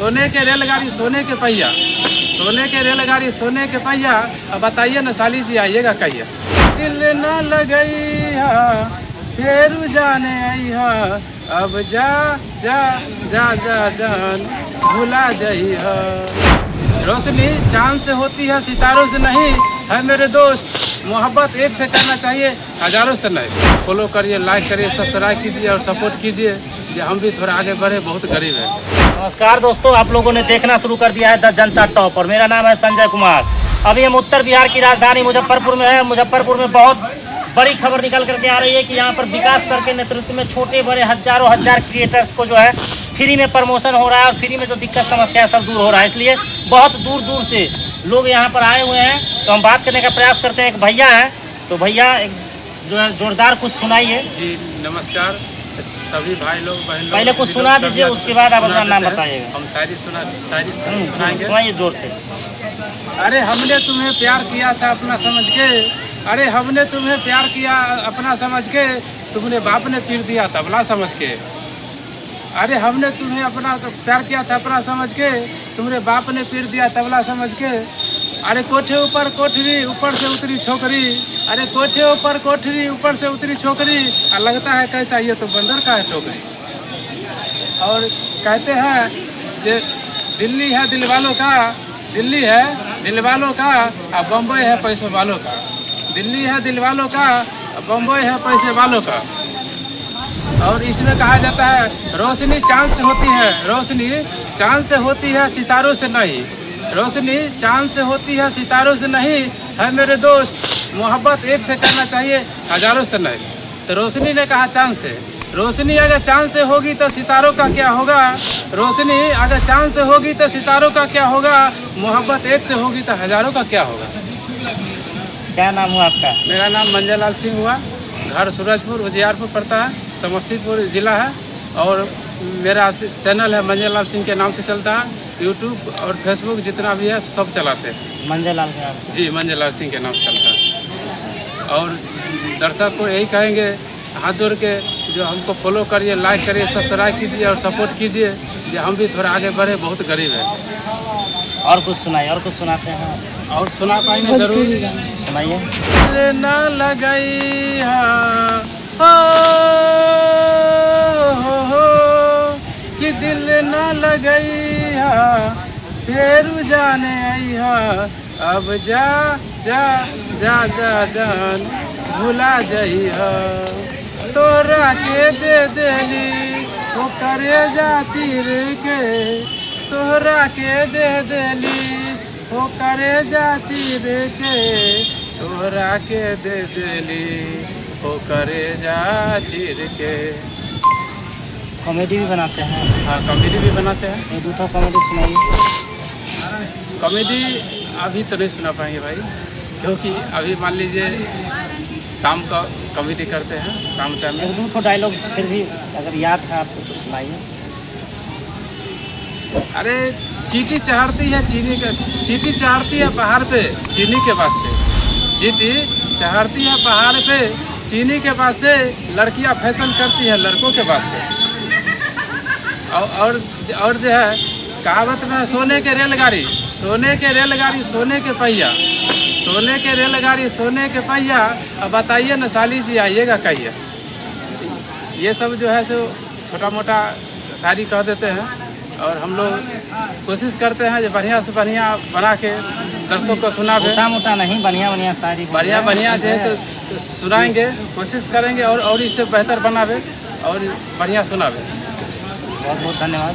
सोने के रेलगाड़ी सोने के पहिया, सोने के रेलगाड़ी सोने के पहिया। अब बताइए न साली जी आइएगा कहिए। दिल न लगैया फिर जाने आइहा, अब जा जा जा जा जान भुला जइहा। रोशनी चांद से होती है सितारों से नहीं, है मेरे दोस्त मोहब्बत एक से करना चाहिए हजारों से नहीं। फॉलो करिए, लाइक करिए, सब्सक्राइब कीजिए और सपोर्ट कीजिए कि हम भी थोड़ा आगे बढ़े, बहुत गरीब है। नमस्कार दोस्तों, आप लोगों ने देखना शुरू कर दिया है द जनता टॉप और मेरा नाम है संजय कुमार। अभी हम उत्तर बिहार की राजधानी मुजफ्फरपुर में है। मुजफ्फरपुर में बहुत बड़ी खबर निकल करके आ रही है कि यहाँ पर विकास सर के नेतृत्व में छोटे बड़े हजारों हजार क्रिएटर्स को जो है फ्री में प्रमोशन हो रहा है और फ्री में जो दिक्कत समस्या है सब दूर हो रहा है। इसलिए बहुत दूर दूर से लोग यहाँ पर आए हुए हैं। तो हम बात करने का प्रयास करते हैं। एक भैया हैं, तो भैया जो है जोरदार कुछ सुनाइए। जी नमस्कार सभी भाई लोग बहन लोग। पहले कुछ सुना दीजिए, उसके बाद आप अपना नाम बताइएगा। हम शायरी सुनाएंगे। सुनाइए जोर से। अरे हमने तुम्हें प्यार किया था अपना समझ के, अरे हमने तुम्हें प्यार किया अपना समझ के, तुमने बाप ने पीट दिया तबला समझ के। अरे हमने तुम्हें अपना प्यार किया था अपना समझ के, तुमने बाप ने पीट दिया तबला समझ के। अरे कोठे ऊपर कोठरी ऊपर से उतरी छोकरी, अरे कोठे ऊपर कोठरी ऊपर से उतरी छोकरी, और लगता है कैसा ये तो बंदर का है टोकरी। और कहते हैं कि दिल्ली है दिल वालों का, दिल्ली है दिल वालों का और बम्बई है पैसों वालों का। दिल्ली है दिल वालों का, बम्बई है पैसे वालों का। और इसमें कहा जाता है रोशनी चांद से होती है, रोशनी चांद से होती है सितारों से नहीं। रोशनी चांद से होती है सितारों से नहीं, है मेरे दोस्त मोहब्बत एक से करना चाहिए हजारों से नहीं। तो रोशनी ने कहा चांद से, रोशनी अगर चांद से होगी तो सितारों का क्या होगा। रोशनी अगर चांद से होगी तो सितारों का क्या होगा, मोहब्बत एक से होगी तो हजारों का क्या होगा। क्या नाम हुआ आपका? मेरा नाम मंजय लाल सिंह हुआ, घर सूरजपुर उजियारपुर पड़ता है, समस्तीपुर जिला है। और मेरा चैनल है मंजय लाल सिंह के नाम से चलता है। यूट्यूब और फेसबुक जितना भी है सब चलाते हैं। मंजय लाल के नाम? जी मंजय लाल सिंह के नाम से चलता है। और दर्शक को यही कहेंगे हाथ जोड़ के जो हमको फॉलो करिए, लाइक करिए, सब्सक्राइब कीजिए और सपोर्ट कीजिए कि हम भी थोड़ा आगे बढ़े, बहुत गरीब है। और कुछ सुनाइए, और कुछ सुनाते हैं और सुना पाएंगे जरूर, सुनाइए। न लगई हो कि दिल न लगई फिर जाने आइहा, अब जा जा जा जा जान भुला जइहा। तोरा के दे देली वो करे जा चीर के, तोरा के दे देली वो करे जा चीर के, तोरा के दे देली वो करे जा चीर के। कॉमेडी भी बनाते हैं? हाँ कॉमेडी भी बनाते हैं। एक दूसरा कॉमेडी सुनाइए। कॉमेडी अभी तो नहीं सुना पाएंगे भाई, क्योंकि अभी मान लीजिए शाम का कॉमेडी करते हैं, शाम टाइम में। एक दो डायलॉग फिर भी अगर याद है आपको तो सुनाइए। अरे चींटी चढ़ती है चीनी का, चींटी चढ़ती है पहाड़ पे चीनी के वास्ते, चींटी चढ़ती है पहाड़ पे चीनी के वास्ते, लड़कियां फैशन करती है लड़कों के वास्ते। और जो है कहावत में सोने के रेलगाड़ी, सोने के रेलगाड़ी सोने के पहिया, सोने के रेलगाड़ी सोने के पहिया। अब बताइए न साली जी आइएगा कहिए। ये सब जो है सो छोटा मोटा शायरी कह देते हैं और हम लोग कोशिश करते हैं जो बढ़िया से बढ़िया बना के दर्शकों को सुनावे। मोटा मोटा नहीं, बढ़िया बढ़िया शायरी, बढ़िया बढ़िया जैसे सुनाएंगे, कोशिश करेंगे और इससे बेहतर बनावे और बढ़िया सुनावे। बहुत बहुत धन्यवाद।